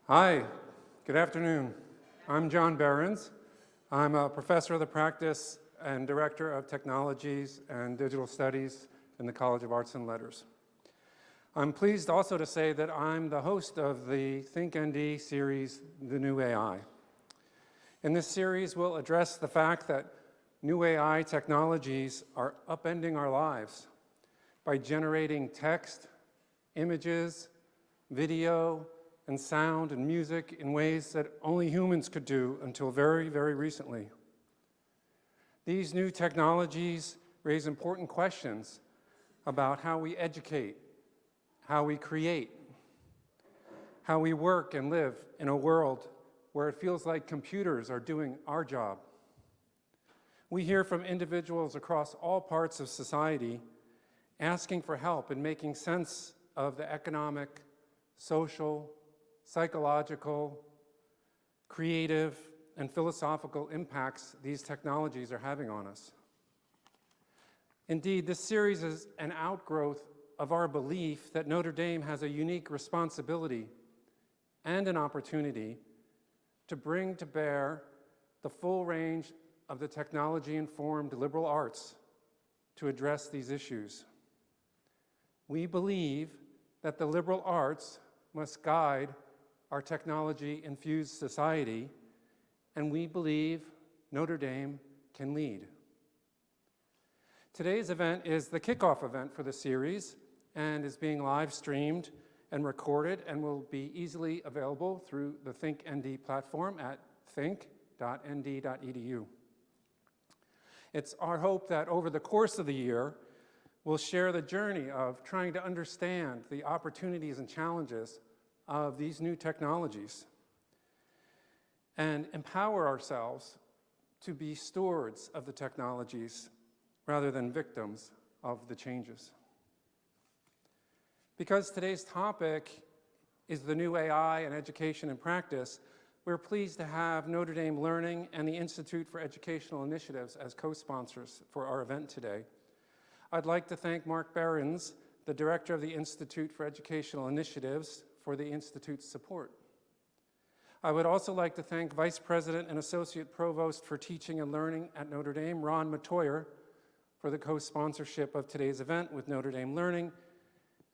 Hi, good afternoon. I'm John Behrens. I'm a professor of the practice and director of technologies and digital studies in the College of Arts and Letters. I'm pleased also to say that I'm the host of the ThinkND series, The New AI. In this series, we'll address the fact that new AI technologies are upending our lives by generating text, images, video, and sound and music in ways that only humans could do until very, very recently. These new technologies raise important questions about how we educate, how we create, how we work and live in a world where it feels like computers are doing our job. We hear from individuals across all parts of society asking for help in making sense of the economic, social, psychological, creative, and philosophical impacts these technologies are having on us. Indeed, this series is an outgrowth of our belief that Notre Dame has a unique responsibility and an opportunity to bring to bear the full range of the technology-informed liberal arts to address these issues. We believe that the liberal arts must guide our technology-infused society, and we believe Notre Dame can lead. Today's event is the kickoff event for the series and is being live streamed and recorded and will be easily available through the ThinkND platform at think.nd.edu. It's our hope that over the course of the year, we'll share the journey of trying to understand the opportunities and challenges of these new technologies and empower ourselves to be stewards of the technologies rather than victims of the changes. Because today's topic is the new AI in education and practice, we're pleased to have Notre Dame Learning and the Institute for Educational Initiatives as co-sponsors for our event today. I'd like to thank Mark Behrens, the director of the Institute for Educational Initiatives, for the Institute's support. I would also like to thank Vice President and Associate Provost for Teaching and Learning at Notre Dame, Ron Matoyer, for the co-sponsorship of today's event with Notre Dame Learning,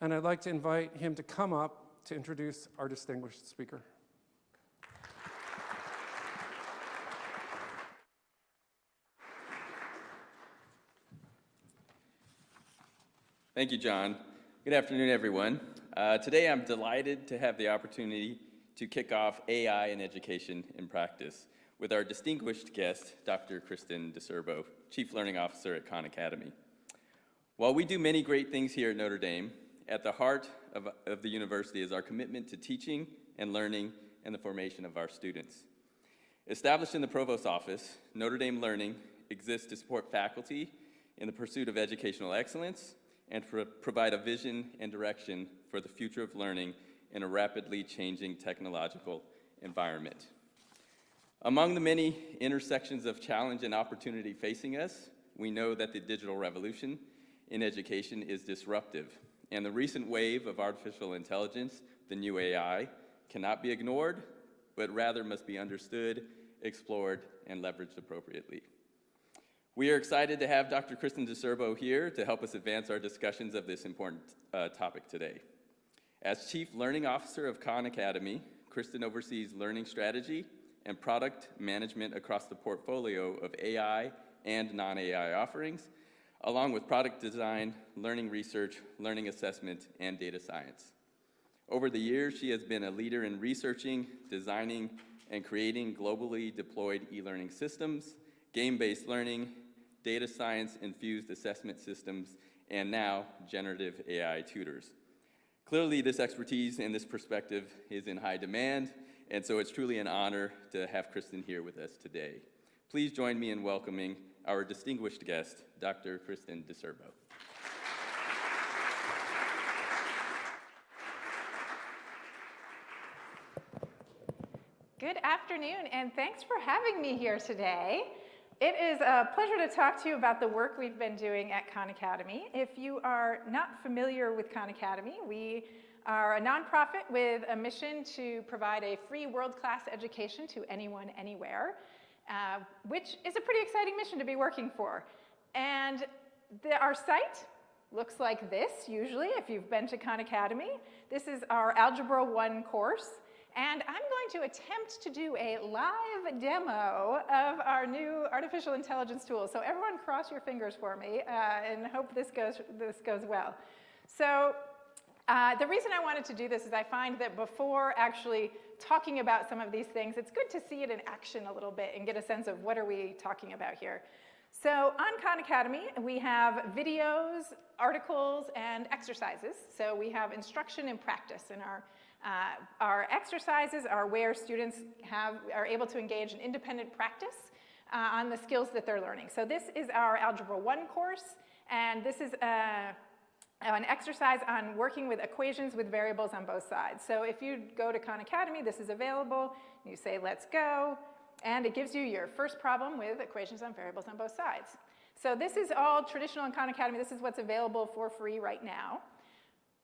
and I'd like to invite him to come up to introduce our distinguished speaker. Thank you, John. Good afternoon, everyone. Today I'm delighted to have the opportunity to kick off AI in education and practice with our distinguished guest, Dr. Kristen DiCerbo, Chief Learning Officer at Khan Academy. While we do many great things here at Notre Dame, at the heart of the university is our commitment to teaching and learning and the formation of our students. Established in the Provost's office, Notre Dame Learning exists to support faculty in the pursuit of educational excellence and provide a vision and direction for the future of learning in a rapidly changing technological environment. Among the many intersections of challenge and opportunity facing us, we know that the digital revolution in education is disruptive, and the recent wave of artificial intelligence, the new AI, cannot be ignored, but rather must be understood, explored, and leveraged appropriately. We are excited to have Dr. Kristen DiCerbo here to help us advance our discussions of this important topic today. As Chief Learning Officer of Khan Academy, Kristen oversees learning strategy and product management across the portfolio of AI and non-AI offerings, along with product design, learning research, learning assessment, and data science. Over the years, she has been a leader in researching, designing, and creating globally deployed e-learning systems, game-based learning, data science-infused assessment systems, and now generative AI tutors. Clearly, this expertise and this perspective is in high demand, and so it's truly an honor to have Kristen here with us today. Please join me in welcoming our distinguished guest, Dr. Kristen DiCerbo. Good afternoon, and thanks for having me here today. It is a pleasure to talk to you about the work we've been doing at Khan Academy. If you are not familiar with Khan Academy, we are a nonprofit with a mission to provide a free world-class education to anyone, anywhere, which is a pretty exciting mission to be working for. And our site looks like this, usually, if you've been to Khan Academy. This is our Algebra 1 course. And I'm going to attempt to do a live demo of our new artificial intelligence tool. So everyone cross your fingers for me and hope this goes well. So the reason I wanted to do this is I find that before actually talking about some of these things, it's good to see it in action a little bit and get a sense of what are we talking about here. So on Khan Academy, we have videos, articles, and exercises. So we have instruction and practice, and our exercises are where students are able to engage in independent practice on the skills that they're learning. So this is our Algebra 1 course, and this is an exercise on working with equations with variables on both sides. So if you go to Khan Academy, this is available. You say, let's go, and it gives you your first problem with equations on variables on both sides. So this is all traditional in Khan Academy. This is what's available for free right now.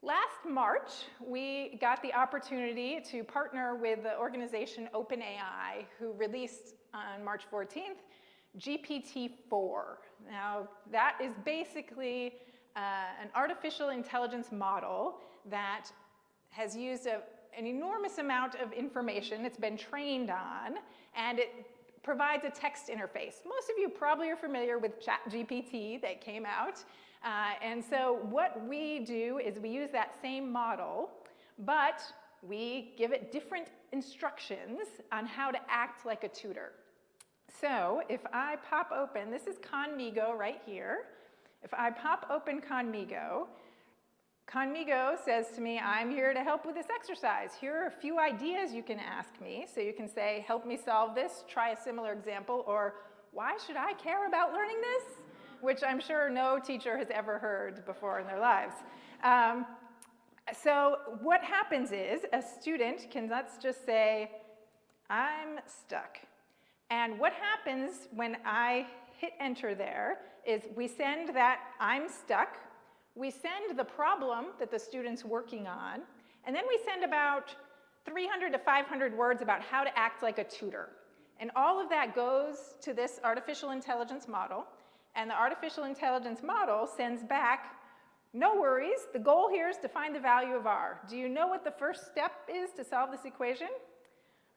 Last March, we got the opportunity to partner with the organization OpenAI, who released on March 14th, GPT-4. Now, that is basically an artificial intelligence model that has used an enormous amount of information it's been trained on, and it provides a text interface. Most of you probably are familiar with ChatGPT that came out. And so what we do is we use that same model, but we give it different instructions on how to act like a tutor. So if I pop open, this is Khanmigo right here. If I pop open Khanmigo, Khanmigo says to me, I'm here to help with this exercise. Here are a few ideas you can ask me. So you can say, help me solve this, try a similar example, or why should I care about learning this? Which I'm sure no teacher has ever heard before in their lives. So what happens is a student can, let's just say, I'm stuck. And what happens when I hit enter there is we send that I'm stuck, we send the problem that the student's working on, and then we send about 300 to 500 words about how to act like a tutor. And all of that goes to this artificial intelligence model. And the artificial intelligence model sends back, no worries, the goal here is to find the value of r. Do you know what the first step is to solve this equation?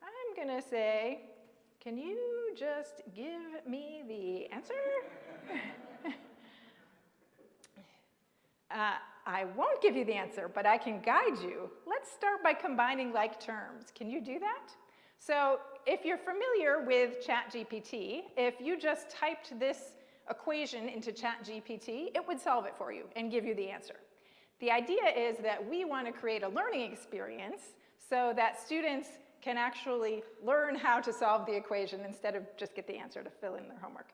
I'm going to say, can you just give me the answer? I won't give you the answer, but I can guide you. Let's start by combining like terms. Can you do that? So if you're familiar with ChatGPT, if you just typed this equation into ChatGPT, it would solve it for you and give you the answer. The idea is that we want to create a learning experience so that students can actually learn how to solve the equation instead of just get the answer to fill in their homework.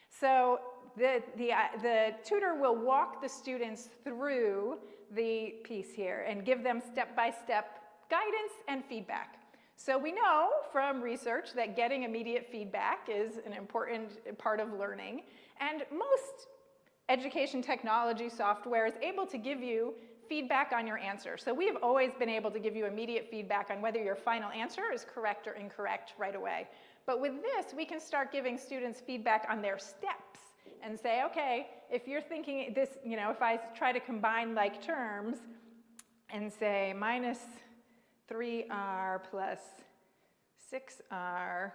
So the tutor will walk the students through the piece here and give them step-by-step guidance and feedback. So we know from research that getting immediate feedback is an important part of learning. And most education technology software is able to give you feedback on your answer. So we have always been able to give you immediate feedback on whether your final answer is correct or incorrect right away. But with this, we can start giving students feedback on their steps and say, okay, if you're thinking this, if I try to combine like terms and say minus 3r plus 6r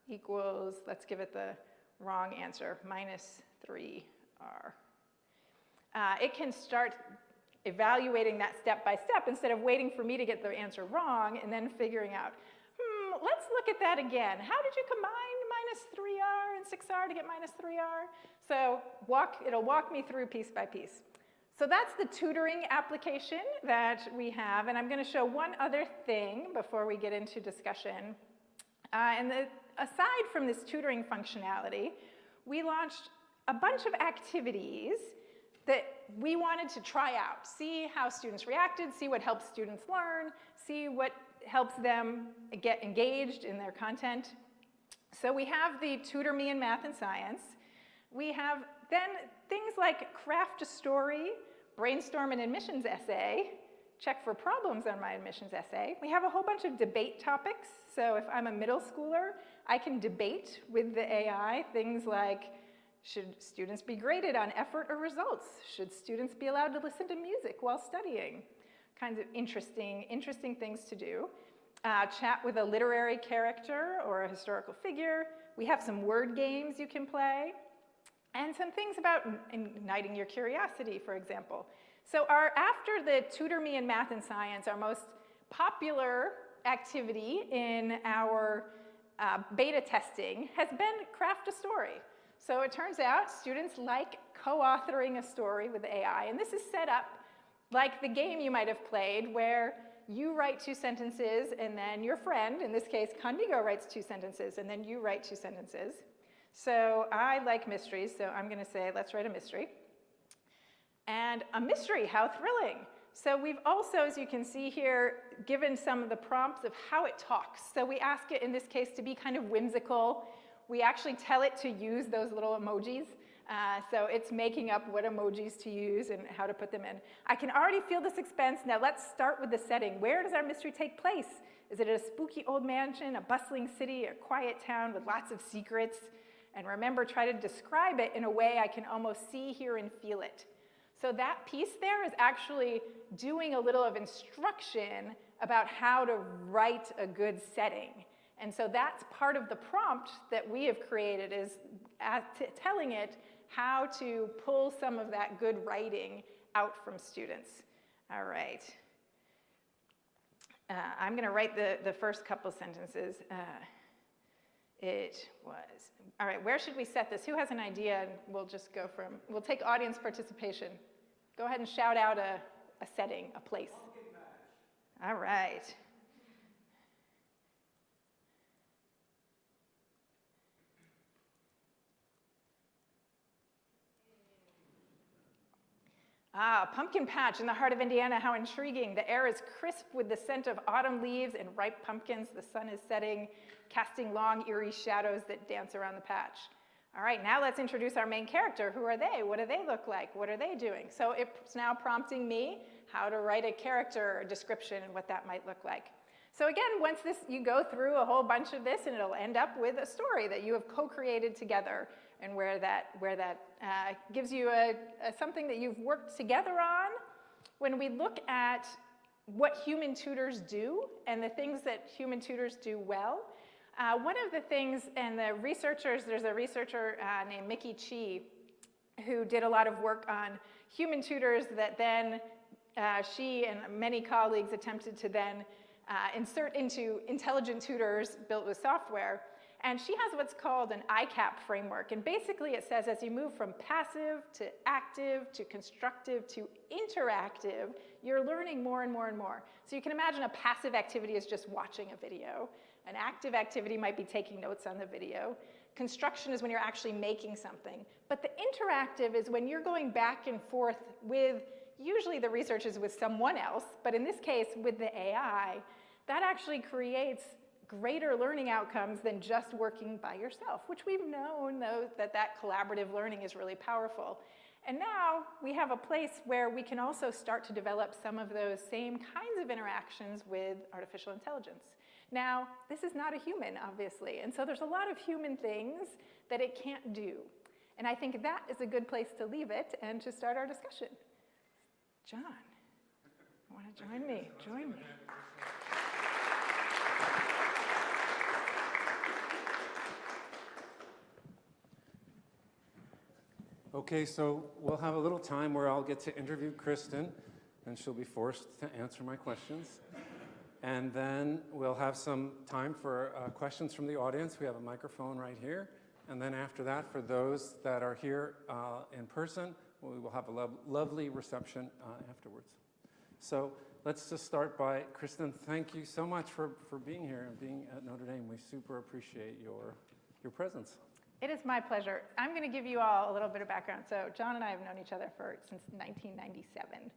equals, let's give it the wrong answer, minus 3r. It can start evaluating that step by step instead of waiting for me to get the answer wrong and then figuring out, let's look at that again. How did you combine minus 3r and 6r to get minus 3r? So it'll walk me through piece by piece. So that's the tutoring application that we have, and I'm going to show one other thing before we get into discussion. Aside from this tutoring functionality, we launched a bunch of activities that we wanted to try out, see how students reacted, see what helps students learn, see what helps them get engaged in their content. So we have the Tutor Me in Math and Science. We have then things like craft a story, brainstorm an admissions essay, check for problems on my admissions essay. We have a whole bunch of debate topics. So if I'm a middle schooler, I can debate with the AI things like, should students be graded on effort or results? Should students be allowed to listen to music while studying? Kinds of interesting things to do. Chat with a literary character or a historical figure. We have some word games you can play. And some things about igniting your curiosity, for example. So after the Tutor Me in Math and Science, our most popular activity in our beta testing has been craft a story. So it turns out students like co-authoring a story with AI, and this is set up like the game you might have played where you write 2 sentences and then your friend, in this case Condigo, writes 2 sentences and then you write 2 sentences. So I like mysteries, so I'm going to say let's write a mystery. And a mystery, how thrilling. So we've also, as you can see here, given some of the prompts of how it talks. So we ask it, in this case, to be kind of whimsical. We actually tell it to use those little emojis. So it's making up what emojis to use and how to put them in. I can already feel the suspense. Now let's start with the setting. Where does our mystery take place? Is it a spooky old mansion, a bustling city, a quiet town with lots of secrets? And remember, try to describe it in a way I can almost see, hear, and feel it. So that piece there is actually doing a little of instruction about how to write a good setting. And so that's part of the prompt that we have created, is telling it how to pull some of that good writing out from students. All right. I'm going to write the first couple sentences. It was, all right, where should we set this? Who has an idea? And we'll just go from, we'll take audience participation. Go ahead and shout out a setting, a place. All right. Pumpkin patch in the heart of Indiana, how intriguing. The air is crisp with the scent of autumn leaves and ripe pumpkins. The sun is setting, casting long, eerie shadows that dance around the patch. All right, now let's introduce our main character. Who are they? What do they look like? What are they doing? So it's now prompting me how to write a character description and what that might look like. So again, once you go through a whole bunch of this, and it'll end up with a story that you have co-created together, and where that gives you something that you've worked together on. When we look at what human tutors do and the things that human tutors do well, one of the things, and there's a researcher named Mickey Chi who did a lot of work on human tutors that then she and many colleagues attempted to then insert into intelligent tutors built with software. And she has what's called an ICAP framework. And basically it says as you move from passive to active to constructive to interactive, you're learning more and more and more. So you can imagine a passive activity is just watching a video. An active activity might be taking notes on the video. Construction is when you're actually making something. But the interactive is when you're going back and forth with, usually the research is with someone else, but in this case with the AI, that actually creates greater learning outcomes than just working by yourself, which we've known, though, that collaborative learning is really powerful. And now we have a place where we can also start to develop some of those same kinds of interactions with artificial intelligence. Now, this is not a human, obviously, and so there's a lot of human things that it can't do. And I think that is a good place to leave it and to start our discussion. John, want to join me? Join me. Okay, so we'll have a little time where I'll get to interview Kristen, and she'll be forced to answer my questions. And then we'll have some time for questions from the audience. We have a microphone right here. And then after that, for those that are here in person, we will have a lovely reception afterwards. So let's just start by, Kristen, thank you so much for being here and being at Notre Dame. We super appreciate your presence. It is my pleasure. I'm going to give you all a little bit of background. So John and I have known each other since 1997.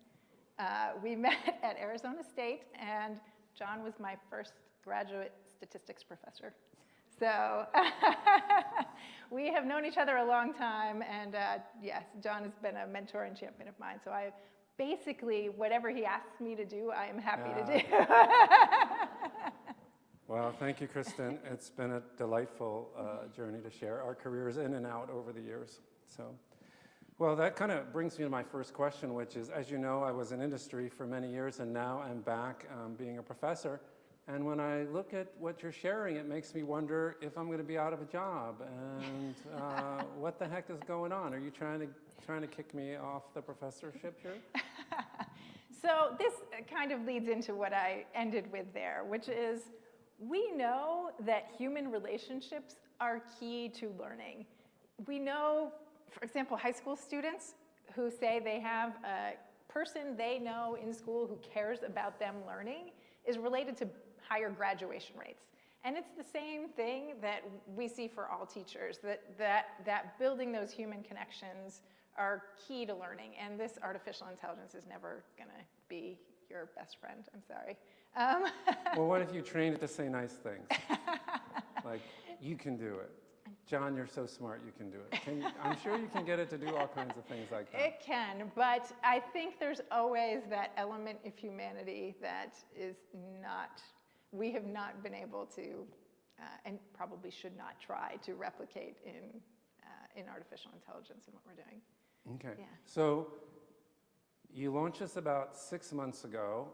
We met at Arizona State, and John was my first graduate statistics professor. So we have known each other a long time, and yes, John has been a mentor and champion of mine. So I basically, whatever he asks me to do, I am happy to do. Well, thank you, Kristen. It's been a delightful journey to share our careers in and out over the years. So, well, that kind of brings me to my first question, which is, as you know, I was in industry for many years, and now I'm back being a professor. And when I look at what you're sharing, it makes me wonder if I'm going to be out of a job, and what the heck is going on? Are you trying to kick me off the professorship here? So this kind of leads into what I ended with there, which is we know that human relationships are key to learning. We know, for example, high school students who say they have a person they know in school who cares about them learning is related to higher graduation rates. And it's the same thing that we see for all teachers, that building those human connections are key to learning. And this artificial intelligence is never going to be your best friend. I'm sorry. Well, what if you train it to say nice things? Like, you can do it. John, you're so smart, you can do it. I'm sure you can get it to do all kinds of things like that. It can, but I think there's always that element of humanity that is not, we have not been able to, and probably should not try to replicate in artificial intelligence and what we're doing. Okay. Yeah. So you launched this about 6 months ago,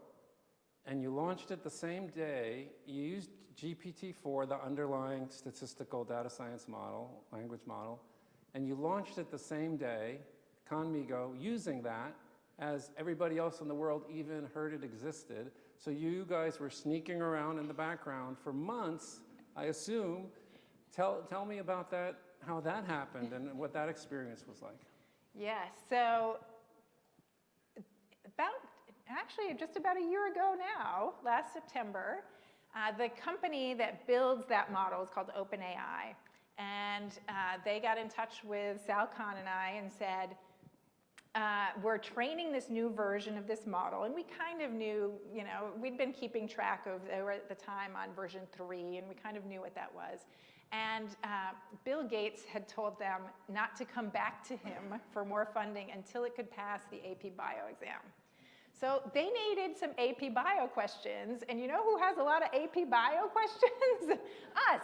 and you launched it the same day. You used GPT-4, the underlying statistical data science model, language model, and you launched it the same day, Conmigo, using that, as everybody else in the world even heard it existed. So you guys were sneaking around in the background for months, I assume. Tell me about that, how that happened and what that experience was like. Yeah, so just about a year ago now, last September, the company that builds that model is called OpenAI. And they got in touch with Sal Khan and I and said, we're training this new version of this model. And we kind of knew, we'd been keeping track of, they were at the time on version 3, and we kind of knew what that was. And Bill Gates had told them not to come back to him for more funding until it could pass the AP Bio exam. So they needed some AP Bio questions, and you know who has a lot of AP Bio questions? Us.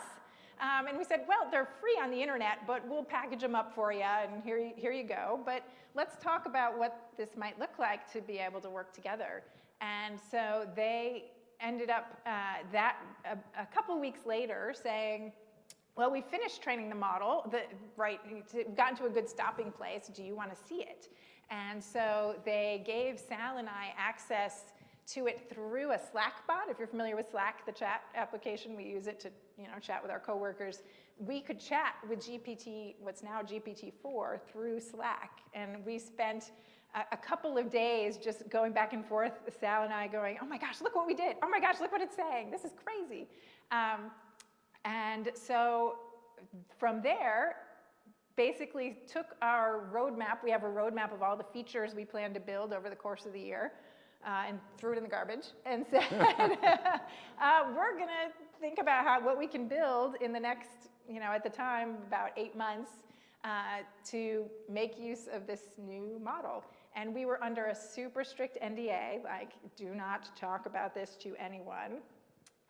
And we said, well, they're free on the internet, but we'll package them up for you, and here you go. But let's talk about what this might look like to be able to work together. And so they ended up a couple weeks later saying, well, we finished training the model, gotten to a good stopping place. Do you want to see it? And so they gave Sal and I access to it through a Slack bot. If you're familiar with Slack, the chat application, we use it to chat with our coworkers. We could chat with what's now GPT-4, through Slack. And we spent a couple of days just going back and forth, Sal and I going, oh my gosh, look what we did. Oh my gosh, look what it's saying. This is crazy. And so from there, basically took our roadmap. We have a roadmap of all the features we plan to build over the course of the year, and threw it in the garbage and said, we're going to think about what we can build in the next, at the time, about 8 months to make use of this new model. And we were under a super strict NDA, like, do not talk about this to anyone.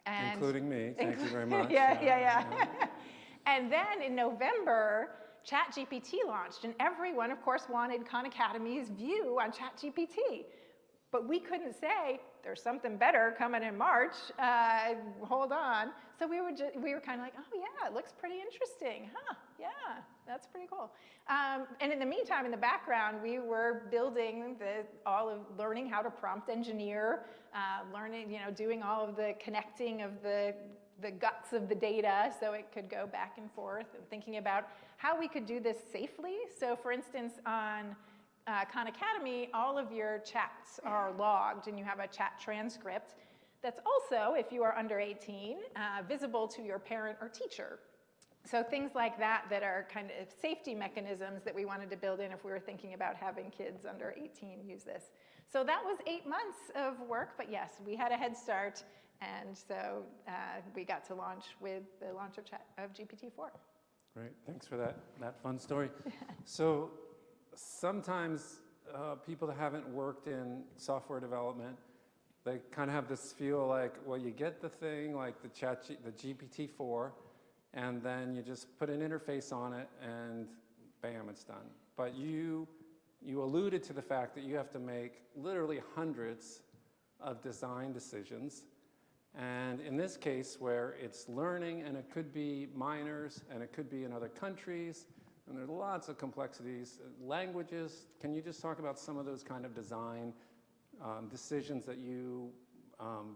And including me, thank you very much. Yeah. And then in November, ChatGPT launched, and everyone, of course, wanted Khan Academy's view on ChatGPT. But we couldn't say, there's something better coming in March, hold on. So we were kind of like, oh yeah, it looks pretty interesting, huh? Yeah, that's pretty cool. And in the meantime, in the background, we were building learning how to prompt engineer, doing all of the connecting of the guts of the data so it could go back and forth, and thinking about how we could do this safely. So for instance, on Khan Academy, all of your chats are logged, and you have a chat transcript that's also, if you are under 18, visible to your parent or teacher. So things like that are kind of safety mechanisms that we wanted to build in if we were thinking about having kids under 18 use this. So that was 8 months of work, but yes, we had a head start, and so we got to launch with the launch of GPT-4. Great, thanks for that fun story. So sometimes people that haven't worked in software development, they kind of have this feel like, well, you get the thing like the GPT-4, and then you just put an interface on it, and bam, it's done. But you alluded to the fact that you have to make literally hundreds of design decisions. And in this case, where it's learning, and it could be minors, and it could be in other countries, and there's lots of complexities, languages, can you just talk about some of those kind of design decisions that you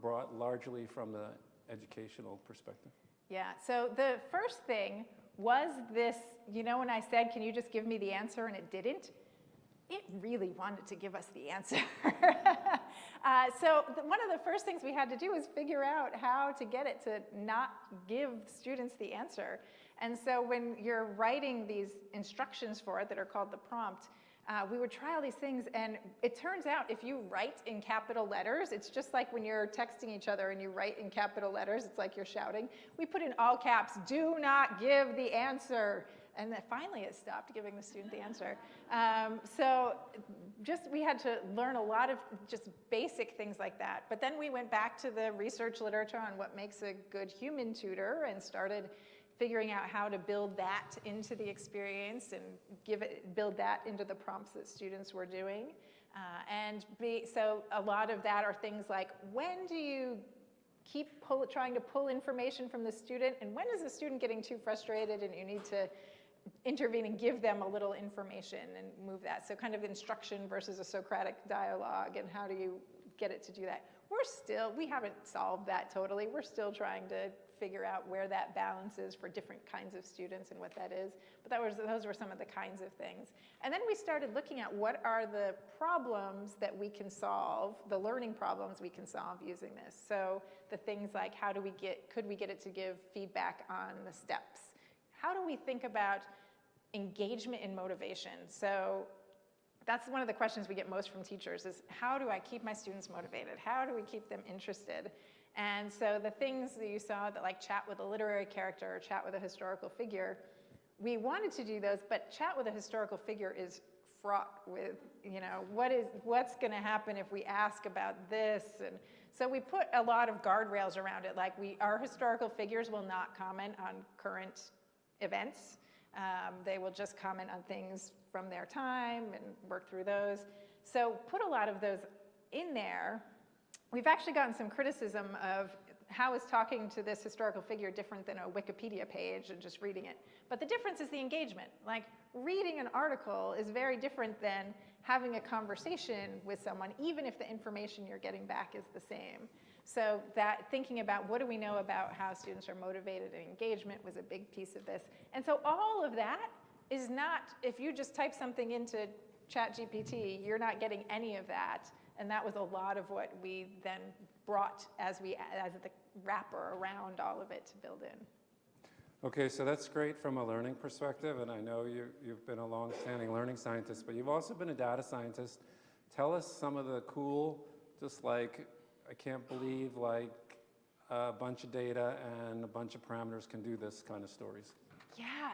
brought largely from the educational perspective? Yeah, so the first thing was this, when I said, can you just give me the answer, and it didn't? It really wanted to give us the answer. So one of the first things we had to do was figure out how to get it to not give students the answer. And so when you're writing these instructions for it that are called the prompt, we would try all these things, and it turns out if you write in capital letters, it's just like when you're texting each other and you write in capital letters, it's like you're shouting. We put in all caps, do not give the answer. And then finally it stopped giving the student the answer. So we had to learn a lot of just basic things like that. But then we went back to the research literature on what makes a good human tutor and started figuring out how to build that into the experience and build that into the prompts that students were doing. So a lot of that are things like, when do you keep trying to pull information from the student, and when is the student getting too frustrated and you need to intervene and give them a little information and move that? So kind of instruction versus a Socratic dialogue, and how do you get it to do that? We haven't solved that totally. We're still trying to figure out where that balance is for different kinds of students and what that is. But those were some of the kinds of things. And then we started looking at what are the problems that we can solve, the learning problems we can solve using this. So the things like, could we get it to give feedback on the steps? How do we think about engagement and motivation? So that's one of the questions we get most from teachers is, how do I keep my students motivated? How do we keep them interested? And so the things that you saw that like chat with a literary character or chat with a historical figure, we wanted to do those, but chat with a historical figure is fraught with, what's going to happen if we ask about this? And so we put a lot of guardrails around it. Like our historical figures will not comment on current events. They will just comment on things from their time and work through those. So put a lot of those in there. We've actually gotten some criticism of how is talking to this historical figure different than a Wikipedia page and just reading it. But the difference is the engagement. Like, reading an article is very different than having a conversation with someone, even if the information you're getting back is the same. So that thinking about what do we know about how students are motivated and engagement was a big piece of this. And so all of that is not, if you just type something into ChatGPT, you're not getting any of that. And that was a lot of what we then brought as the wrapper around all of it to build in. Okay, so that's great from a learning perspective, and I know you've been a long-standing learning scientist, but you've also been a data scientist. Tell us some of the cool, just like, I can't believe like a bunch of data and a bunch of parameters can do this kind of stories. Yeah,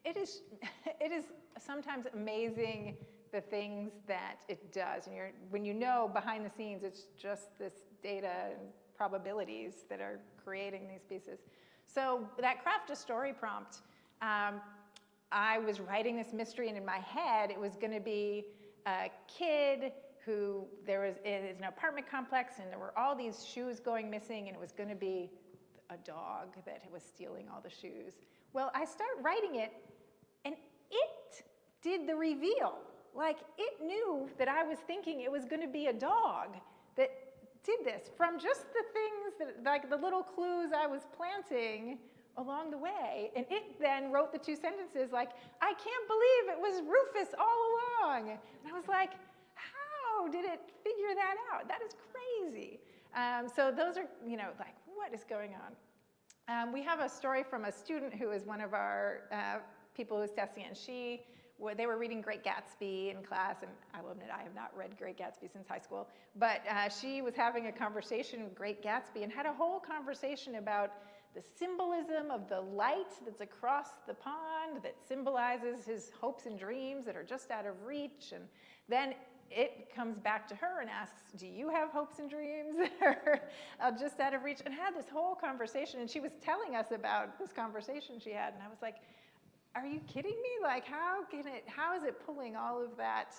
it is sometimes amazing the things that it does. And when you know behind the scenes, it's just this data and probabilities that are creating these pieces. So that craft a story prompt, I was writing this mystery, and in my head, it was going to be a kid who it is an apartment complex, and there were all these shoes going missing, and it was going to be a dog that was stealing all the shoes. Well, I start writing it, and it did the reveal. Like, it knew that I was thinking it was going to be a dog that did this from just the things that, like the little clues I was planting along the way. And it then wrote the two sentences like, I can't believe it was Rufus all along. And I was like, how did it figure that out? That is crazy. So those are, like, what is going on? We have a story from a student who is one of our people who's testing it, and they were reading Great Gatsby in class, and I will admit I have not read Great Gatsby since high school, but she was having a conversation with Great Gatsby and had a whole conversation about the symbolism of the light that's across the pond that symbolizes his hopes and dreams that are just out of reach. And then it comes back to her and asks, do you have hopes and dreams that are just out of reach? And had this whole conversation, and she was telling us about this conversation she had, and I was like, are you kidding me? Like, how is it pulling all of that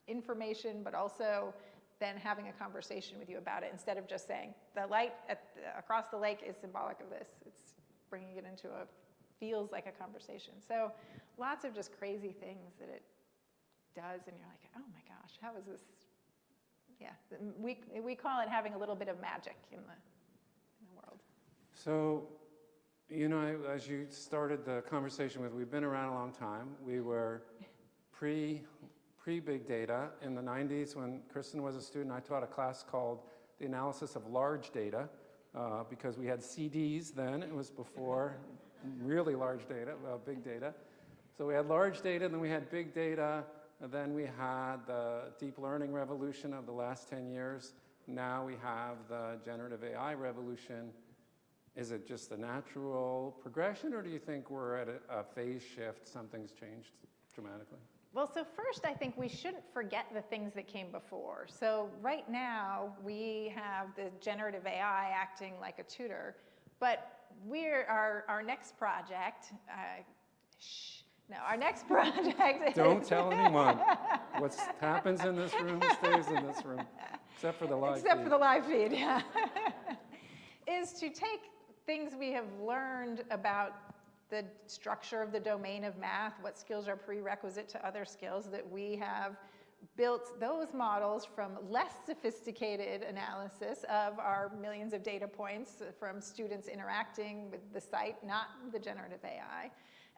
information, but also then having a conversation with you about it instead of just saying, the light across the lake is symbolic of this. It's bringing it into feels like a conversation. So lots of just crazy things that it does, and you're like, oh my gosh, how is this? Yeah, we call it having a little bit of magic in the world. So, you know, as you started the conversation with, we've been around a long time. We were pre-big data. In the 90s, when Kristen was a student, I taught a class called The Analysis of Large Data, because we had CDs then. It was before really large data, big data. So we had large data, then we had big data, and then we had the deep learning revolution of the last 10 years. Now we have the generative AI revolution. Is it just a natural progression, or do you think we're at a phase shift, something's changed dramatically? Well, so first, I think we shouldn't forget the things that came before. So right now, we have the generative AI acting like a tutor, but our next project, our next project Don't tell anyone. What happens in this room stays in this room, except for the live feed. Except for the live feed, yeah. Is to take things we have learned about the structure of the domain of math, what skills are prerequisite to other skills, that we have built those models from less sophisticated analysis of our millions of data points from students interacting with the site, not the generative AI.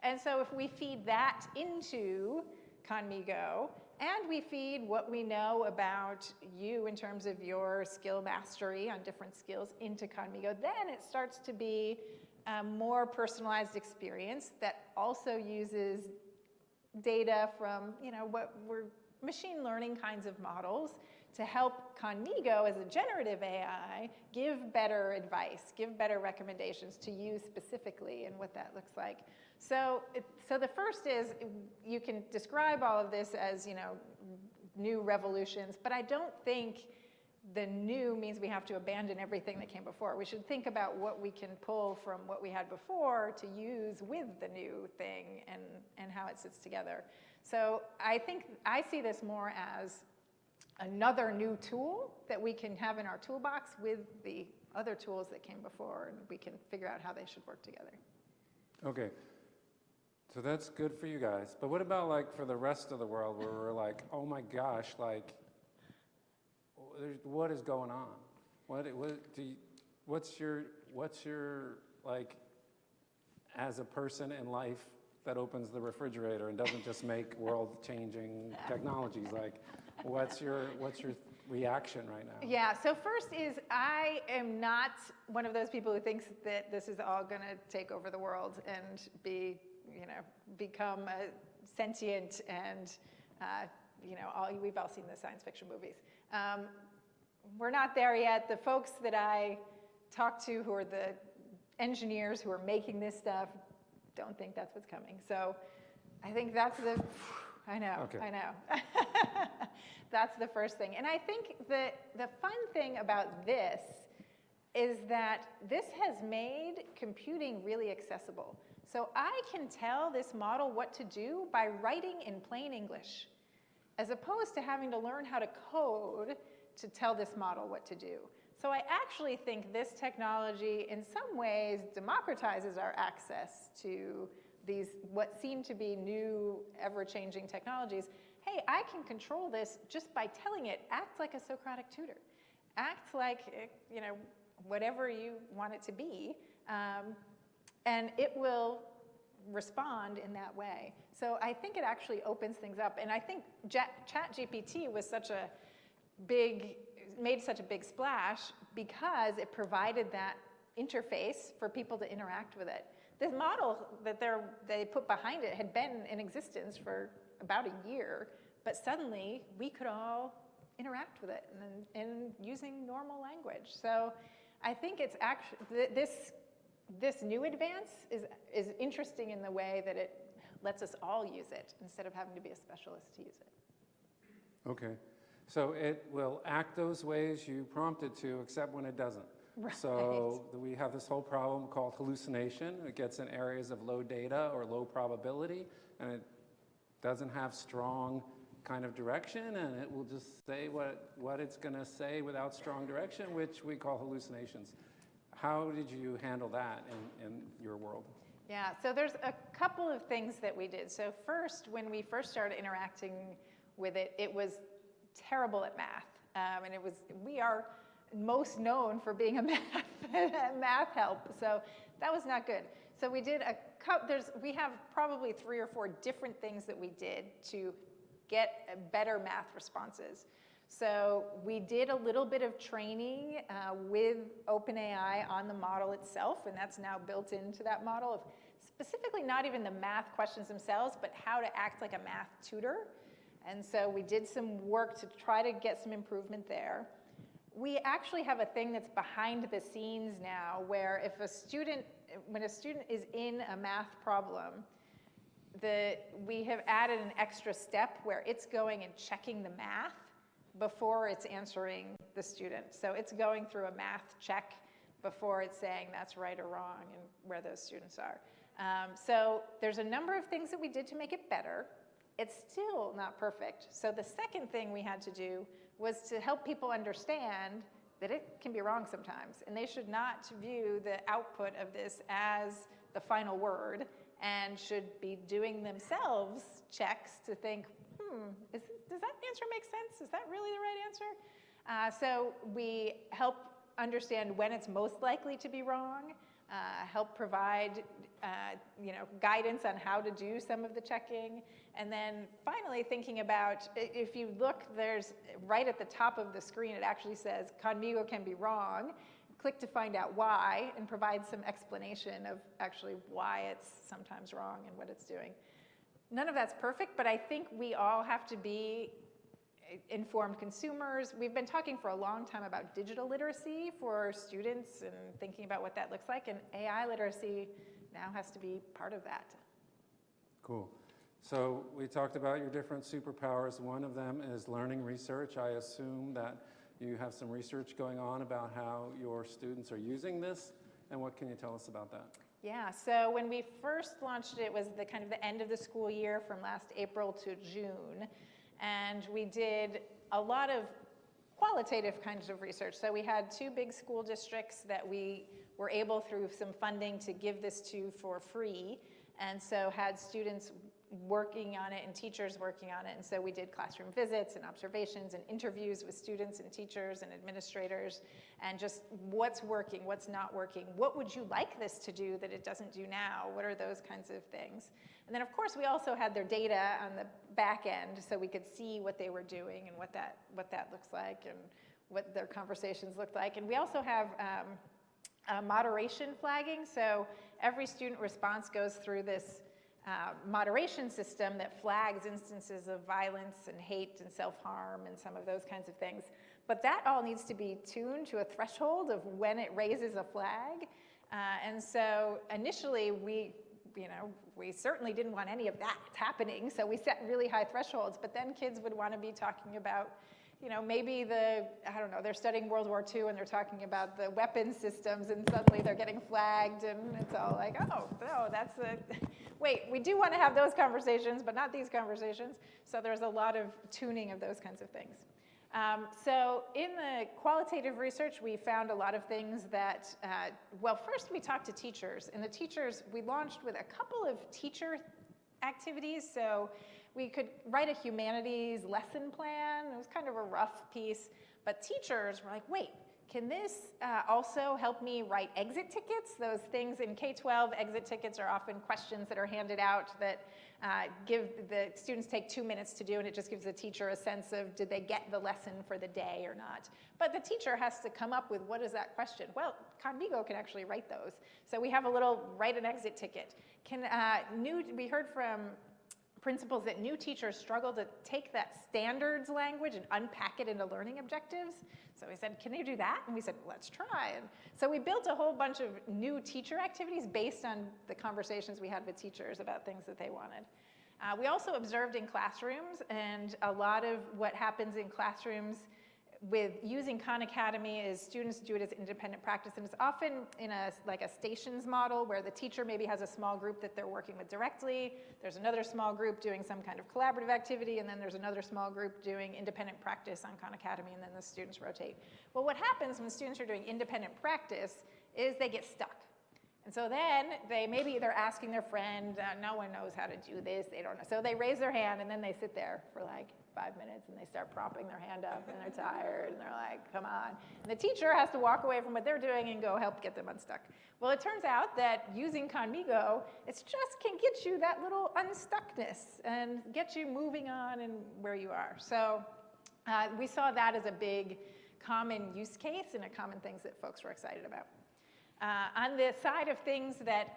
And so if we feed that into Conmigo, and we feed what we know about you in terms of your skill mastery on different skills into Conmigo, then it starts to be a more personalized experience that also uses data from, what were machine learning kinds of models to help Conmigo as a generative AI give better advice, give better recommendations to you specifically and what that looks like. So the first is, you can describe all of this as, new revolutions, but I don't think the new means we have to abandon everything that came before. We should think about what we can pull from what we had before to use with the new thing and how it sits together. So I think I see this more as another new tool that we can have in our toolbox with the other tools that came before, and we can figure out how they should work together. Okay. So that's good for you guys. But what about like for the rest of the world where we're like, oh my gosh, like, what is going on? What's your like, as a person in life that opens the refrigerator and doesn't just make world-changing technologies, like, what's your reaction right now? Yeah, so first is I am not one of those people who thinks that this is all going to take over the world and become sentient and, we've all seen the science fiction movies. We're not there yet. The folks that I talk to who are the engineers who are making this stuff don't think that's what's coming. So I think that's I know. That's the first thing. And I think the fun thing about this is that this has made computing really accessible. So I can tell this model what to do by writing in plain English, as opposed to having to learn how to code to tell this model what to do. So I actually think this technology in some ways democratizes our access to these what seem to be new, ever-changing technologies. Hey, I can control this just by telling it, act like a Socratic tutor. Act like, whatever you want it to be, and it will respond in that way. So I think it actually opens things up. And I think ChatGPT was made such a big splash because it provided that interface for people to interact with it. The model that they put behind it had been in existence for about a year, but suddenly we could all interact with it and using normal language. So I think it's actually, this this new advance is interesting in the way that it lets us all use it instead of having to be a specialist to use it. Okay. So it will act those ways you prompt it to, except when it doesn't. Right. So we have this whole problem called hallucination. It gets in areas of low data or low probability, and it doesn't have strong kind of direction, and it will just say what it's going to say without strong direction, which we call hallucinations. How did you handle that in your world? Yeah, so there's a couple of things that we did. So first, when we first started interacting with it, it was terrible at math. And we are most known for being a math help. So that was not good. So we did we have probably 3 or 4 different things that we did to get better math responses. So we did a little bit of training with OpenAI on the model itself, and that's now built into that model of specifically not even the math questions themselves, but how to act like a math tutor. And so we did some work to try to get some improvement there. We actually have a thing that's behind the scenes now where when a student is in a math problem, we have added an extra step where it's going and checking the math before it's answering the student. So it's going through a math check before it's saying that's right or wrong and where those students are. So there's a number of things that we did to make it better. It's still not perfect. So the second thing we had to do was to help people understand that it can be wrong sometimes, and they should not view the output of this as the final word and should be doing themselves checks to think, does that answer make sense? Is that really the right answer? So we help understand when it's most likely to be wrong, help provide guidance on how to do some of the checking, and then finally thinking about, if you look, there's right at the top of the screen, it actually says conmigo can be wrong. Click to find out why and provide some explanation of actually why it's sometimes wrong and what it's doing. None of that's perfect, but I think we all have to be informed consumers. We've been talking for a long time about digital literacy for students and thinking about what that looks like, and AI literacy now has to be part of that. Cool. So we talked about your different superpowers. One of them is learning research. I assume that you have some research going on about how your students are using this, and what can you tell us about that? Yeah, so when we first launched it was the kind of the end of the school year from last April to June, and we did a lot of qualitative kinds of research. So we had 2 big school districts that we were able through some funding to give this to for free, and so had students working on it and teachers working on it. And so we did classroom visits and observations and interviews with students and teachers and administrators, and just what's working, what's not working, what would you like this to do that it doesn't do now, what are those kinds of things. And then of course we also had their data on the back end so we could see what they were doing and what that looks like and what their conversations looked like. And we also have moderation flagging, so every student response goes through this moderation system that flags instances of violence and hate and self-harm and some of those kinds of things. But that all needs to be tuned to a threshold of when it raises a flag. And so initially we certainly didn't want any of that happening, so we set really high thresholds, but then kids would want to be talking about, maybe they're studying World War II and they're talking about the weapons systems, and suddenly they're getting flagged, and it's all like, oh, no, wait, we do want to have those conversations, but not these conversations. So there's a lot of tuning of those kinds of things. So in the qualitative research, we found a lot of things that, first we talked to teachers, and the teachers, we launched with a couple of teacher activities. So we could write a humanities lesson plan. It was kind of a rough piece, but teachers were like, wait, can this also help me write exit tickets? Those things in K-12, exit tickets are often questions that are handed out that give the students take 2 minutes to do, and it just gives the teacher a sense of did they get the lesson for the day or not. But the teacher has to come up with what is that question? Well, Conmigo can actually write those. So we have a little write an exit ticket. We heard from principles that new teachers struggle to take that standards language and unpack it into learning objectives. So we said, can you do that? And we said, let's try. And so we built a whole bunch of new teacher activities based on the conversations we had with teachers about things that they wanted. We also observed in classrooms, and a lot of what happens in classrooms with using Khan Academy is students do it as independent practice, and it's often in like a stations model where the teacher maybe has a small group that they're working with directly, there's another small group doing some kind of collaborative activity, and then there's another small group doing independent practice on Khan Academy, and then the students rotate. Well, what happens when students are doing independent practice is they get stuck. And so then maybe they're asking their friend, no one knows how to do this, they don't know. So they raise their hand and then they sit there for like 5 minutes and they start propping their hand up and they're tired and they're like, come on. And the teacher has to walk away from what they're doing and go help get them unstuck. Well, it turns out that using Khanmigo, it just can get you that little unstuckness and get you moving on and where you are. So we saw that as a big common use case and a common things that folks were excited about. On the side of things that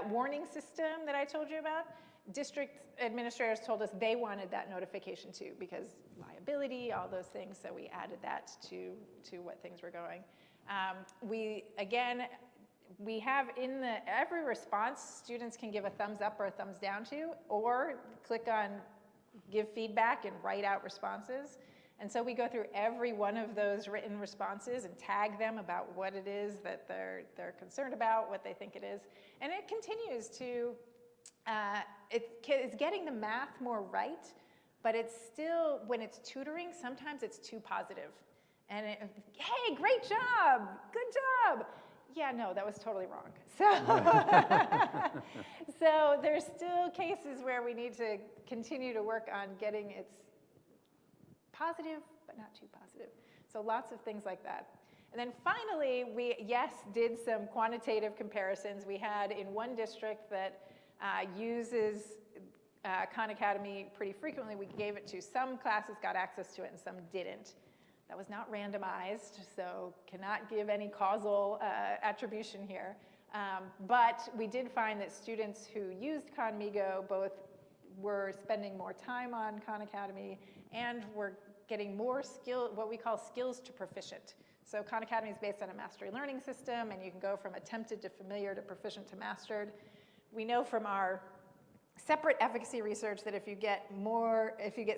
warning system that I told you about, district administrators told us they wanted that notification too because liability, all those things, so we added that to what things were going. We have in every response, students can give a thumbs up or a thumbs down to, or click on give feedback and write out responses. And so we go through every one of those written responses and tag them about what it is that they're concerned about, what they think it is. And it continues to, it's getting the math more right, but it's still, when it's tutoring, sometimes it's too positive. And hey, great job, good job. Yeah, no, that was totally wrong. So, so there's still cases where we need to continue to work on getting its positive, but not too positive. So lots of things like that. And then finally, we, did some quantitative comparisons. We had in one district that uses Khan Academy pretty frequently. We gave it to some classes, got access to it, and some didn't. That was not randomized, so cannot give any causal attribution here. But we did find that students who used Khanmigo both were spending more time on Khan Academy and were getting more what we call skills to proficient. So Khan Academy is based on a mastery learning system, and you can go from attempted to familiar to proficient to mastered. We know from our separate efficacy research that if you get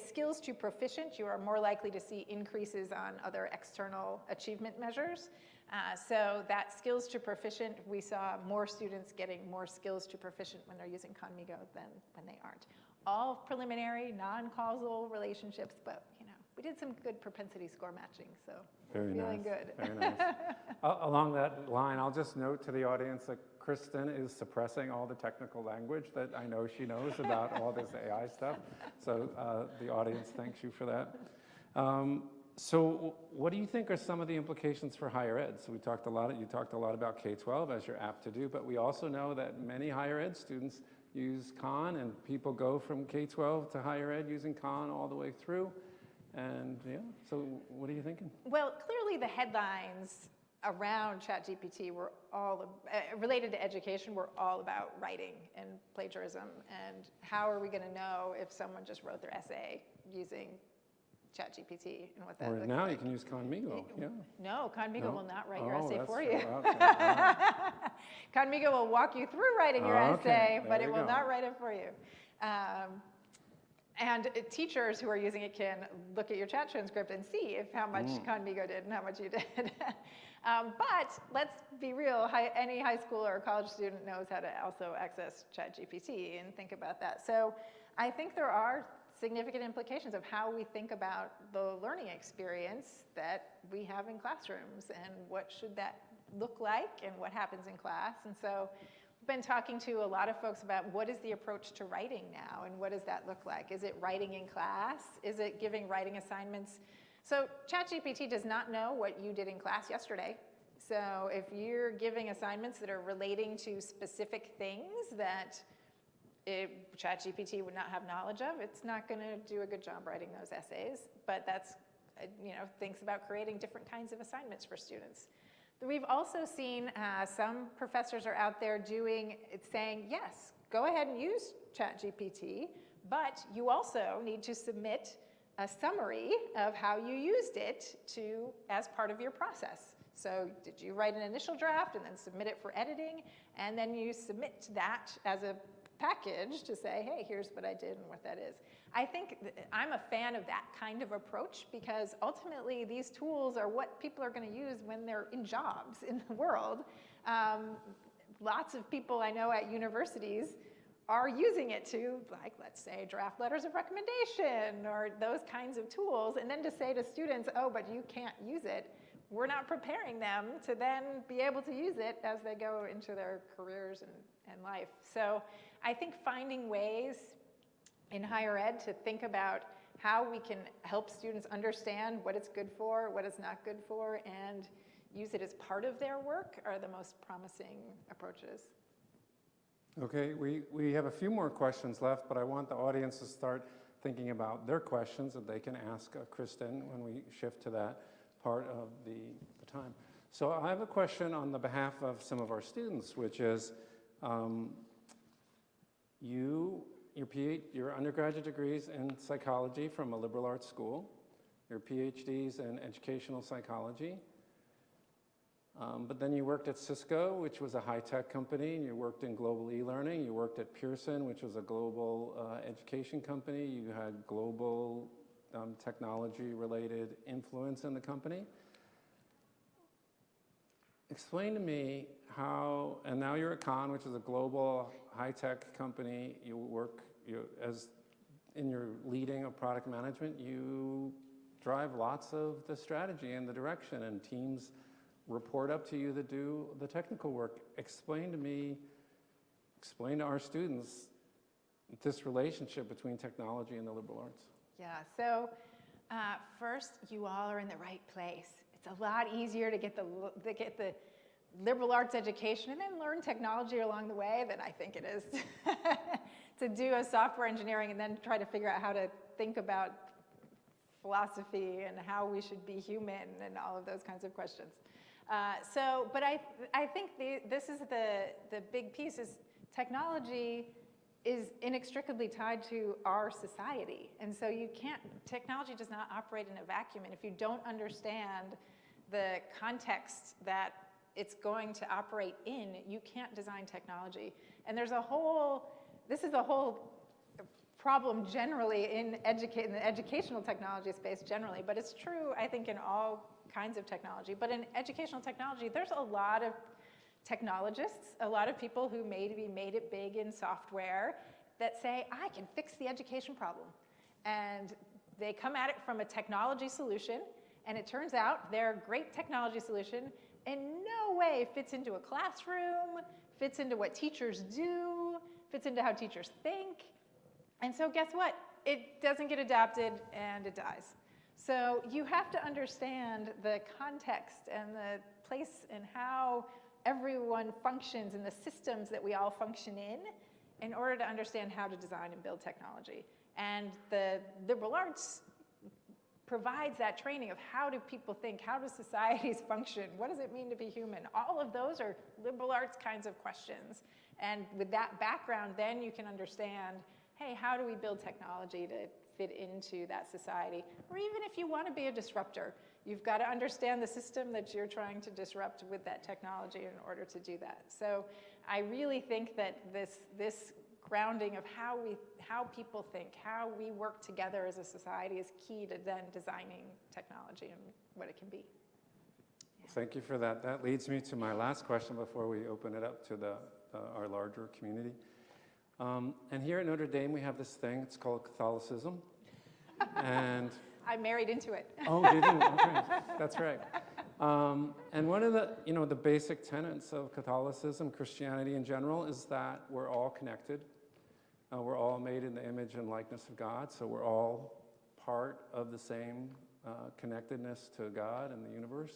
skills to proficient, you are more likely to see increases on other external achievement measures. So that skills to proficient, we saw more students getting more skills to proficient when they're using Khanmigo than when they aren't. All preliminary, non-causal relationships, but we did some good propensity score matching, so feeling good. Very nice. Along that line, I'll just note to the audience that Kristen is suppressing all the technical language that I know she knows about all this AI stuff. So the audience thanks you for that. So what do you think are some of the implications for higher ed? So you talked a lot about K-12 as you're apt to do, but we also know that many higher ed students use Khan, and people go from K-12 to higher ed using Khan all the way through. And so what are you thinking? Well, clearly the headlines around ChatGPT were all, related to education, were all about writing and plagiarism. And how are we going to know if someone just wrote their essay using ChatGPT and what that looks like? Or now you can use Khanmigo, yeah. No, Khanmigo will not write your essay for true. you. Okay. Right. Khanmigo will walk you through writing your essay, but it will not write it for you. And teachers who are using it can look at your chat transcript and see how much Khanmigo did and how much you did. But let's be real, any high school or college student knows how to also access ChatGPT and think about that. So I think there are significant implications of how we think about the learning experience that we have in classrooms and what should that look like and what happens in class. And so we've been talking to a lot of folks about what is the approach to writing now and what does that look like? Is it writing in class? Is it giving writing assignments? So ChatGPT does not know what you did in class yesterday. So if you're giving assignments that are relating to specific things that ChatGPT would not have knowledge of, it's not going to do a good job writing those essays. But that's, thinks about creating different kinds of assignments for students. We've also seen some professors are out there saying, yes, go ahead and use ChatGPT, but you also need to submit a summary of how you used it as part of your process. So did you write an initial draft and then submit it for editing, and then you submit that as a package to say, hey, here's what I did and what that is. I think I'm a fan of that kind of approach, because ultimately these tools are what people are going to use when they're in jobs in the world. Lots of people I know at universities are using it to, like, let's say, draft letters of recommendation or those kinds of tools, and then to say to students, oh, but you can't use it, we're not preparing them to then be able to use it as they go into their careers and life. So I think finding ways in higher ed to think about how we can help students understand what it's good for, what it's not good for, and use it as part of their work are the most promising approaches. Okay, we have a few more questions left, but I want the audience to start thinking about their questions that they can ask Kristen when we shift to that part of the time. So I have a question on the behalf of some of our students, which is your undergraduate degrees in psychology from a liberal arts school, your PhDs in educational psychology, but then you worked at Cisco, which was a high-tech company, and you worked in global e-learning. You worked at Pearson, which was a global education company. You had global technology-related influence in the company. Explain to me how, and now you're at Khan, which is a global high-tech company. In your leading of product management, you drive lots of the strategy and the direction, and teams report up to you that do the technical work. Explain to our students this relationship between technology and the liberal arts. Yeah, so first, you all are in the right place. It's a lot easier to get the liberal arts education and then learn technology along the way than I think it is to do a software engineering and then try to figure out how to think about philosophy and how we should be human and all of those kinds of questions. But I think this is the big piece is technology is inextricably tied to our society. And so technology does not operate in a vacuum. And if you don't understand the context that it's going to operate in, you can't design technology. And this is a whole problem generally in the educational technology space generally, but it's true, I think, in all kinds of technology. But in educational technology, there's a lot of technologists, a lot of people who maybe made it big in software that say, I can fix the education problem. And they come at it from a technology solution, and it turns out their great technology solution in no way fits into a classroom, fits into what teachers do, fits into how teachers think. And so guess what? It doesn't get adopted and it dies. So you have to understand the context and the place and how everyone functions and the systems that we all function in order to understand how to design and build technology. And the liberal arts provides that training of how do people think, how do societies function, what does it mean to be human? All of those are liberal arts kinds of questions. And with that background, then you can understand, hey, how do we build technology to fit into that society? Or even if you want to be a disruptor, you've got to understand the system that you're trying to disrupt with that technology in order to do that. So I really think that this grounding of how people think, how we work together as a society is key to then designing technology and what it can be. Yeah. Thank you for that. That leads me to my last question before we open it up to our larger community. And here at Notre Dame, we have this thing. It's called Catholicism. And I married into it. oh, you didn't? Okay, that's right. And one of the basic tenets of Catholicism, Christianity in general, is that we're all connected. We're all made in the image and likeness of God, so we're all part of the same connectedness to God and the universe.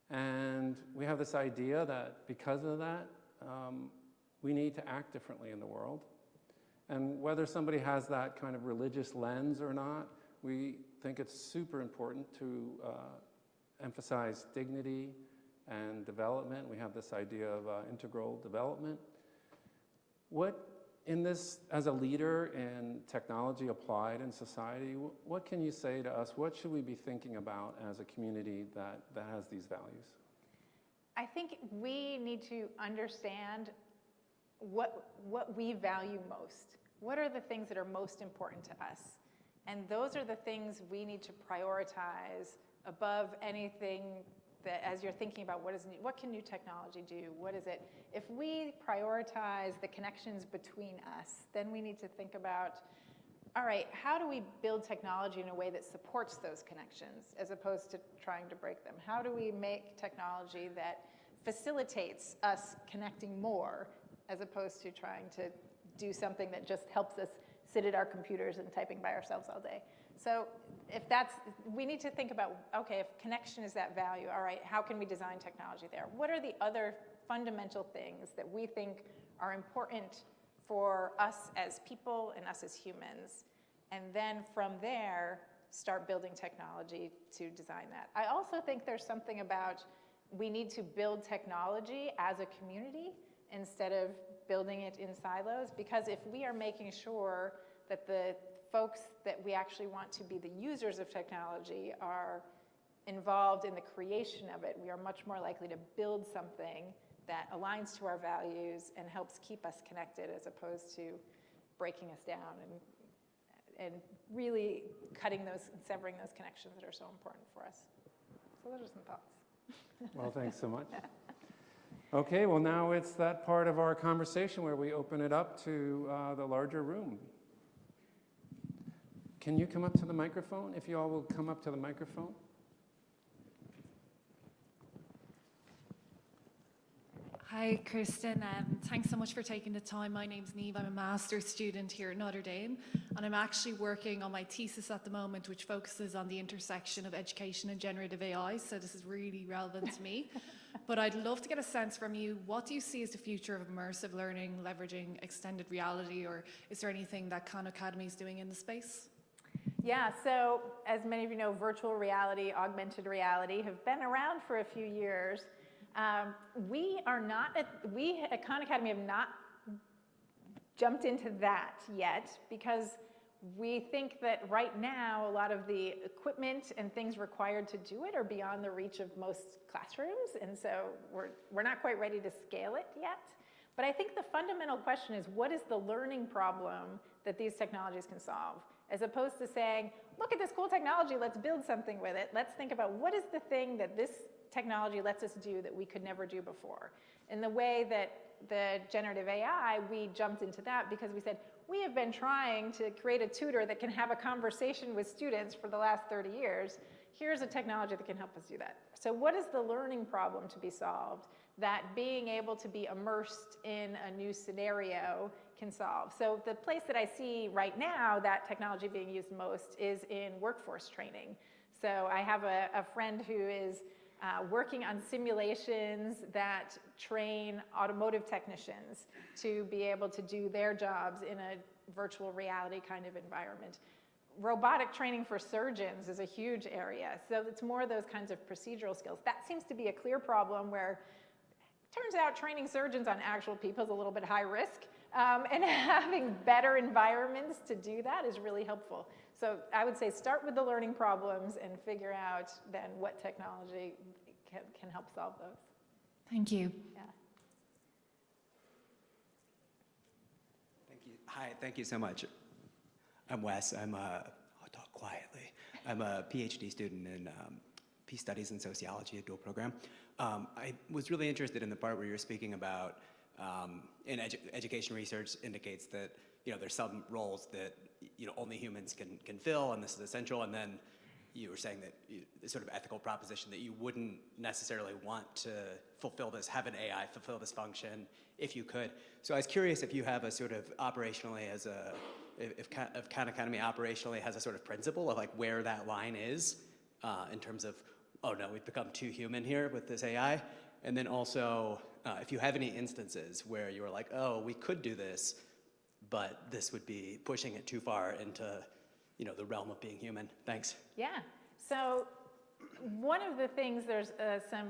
And we have this idea that because of that, we need to act differently in the world. And whether somebody has that kind of religious lens or not, we think it's super important to emphasize dignity and development. We have this idea of integral development. What, in this, as a leader in technology applied in society, what can you say to us? What should we be thinking about as a community that has these values? I think we need to understand what we value most. What are the things that are most important to us? And those are the things we need to prioritize above anything that, as you're thinking about what can new technology do? What is it? If we prioritize the connections between us, then we need to think about, all right, how do we build technology in a way that supports those connections as opposed to trying to break them? How do we make technology that facilitates us connecting more as opposed to trying to do something that just helps us sit at our computers and typing by ourselves all day? So we need to think about, okay, if connection is that value, all right, how can we design technology there? What are the other fundamental things that we think are important for us as people and us as humans? And then from there, start building technology to design that. I also think there's something about we need to build technology as a community instead of building it in silos, because if we are making sure that the folks that we actually want to be the users of technology are involved in the creation of it, we are much more likely to build something that aligns to our values and helps keep us connected as opposed to breaking us down and really cutting those and severing those connections that are so important for us. So those are some thoughts. Well, thanks so much. Okay, well now it's that part of our conversation where we open it up to the larger room. Can you come up to the microphone? If you all will come up to the microphone. Hi, Kristen. Thanks so much for taking the time. My name's Neve. I'm a master's student here at Notre Dame, and I'm actually working on my thesis at the moment, which focuses on the intersection of education and generative AI, so this is really relevant to me. But I'd love to get a sense from you, what do you see as the future of immersive learning, leveraging extended reality, or is there anything that Khan Academy is doing in the space? Yeah, so as many of you know, virtual reality, augmented reality have been around for a few years. We at Khan Academy have not jumped into that yet because we think that right now a lot of the equipment and things required to do it are beyond the reach of most classrooms, and so we're not quite ready to scale it yet. But I think the fundamental question is, what is the learning problem that these technologies can solve? As opposed to saying, look at this cool technology, let's build something with it. Let's think about what is the thing that this technology lets us do that we could never do before. In the way that the generative AI, we jumped into that because we said, we have been trying to create a tutor that can have a conversation with students for the last 30 years. Here's a technology that can help us do that. So what is the learning problem to be solved that being able to be immersed in a new scenario can solve? So the place that I see right now that technology being used most is in workforce training. So I have a friend who is working on simulations that train automotive technicians to be able to do their jobs in a virtual reality kind of environment. Robotic training for surgeons is a huge area. So it's more those kinds of procedural skills. That seems to be a clear problem where it turns out training surgeons on actual people is a little bit high risk. And having better environments to do that is really helpful. So I would say start with the learning problems and figure out then what technology can help solve those. Thank you. Yeah. Thank you. Hi, thank you so much. I'm Wes. I'll talk quietly. I'm a PhD student in Peace Studies and Sociology, a dual program. I was really interested in the part where you're speaking about in education research indicates that there's some roles that only humans can fill, and this is essential. And then you were saying that the sort of ethical proposition that you wouldn't necessarily want to have an AI fulfill this function if you could. So I was curious if you have a sort of operationally if Khan Academy operationally has a sort of principle of like where that line is in terms of, oh no, we've become too human here with this AI. And then also, if you have any instances where you were like, oh, we could do this, but this would be pushing it too far into, the realm of being human. Thanks. Yeah. So one of the things, there's some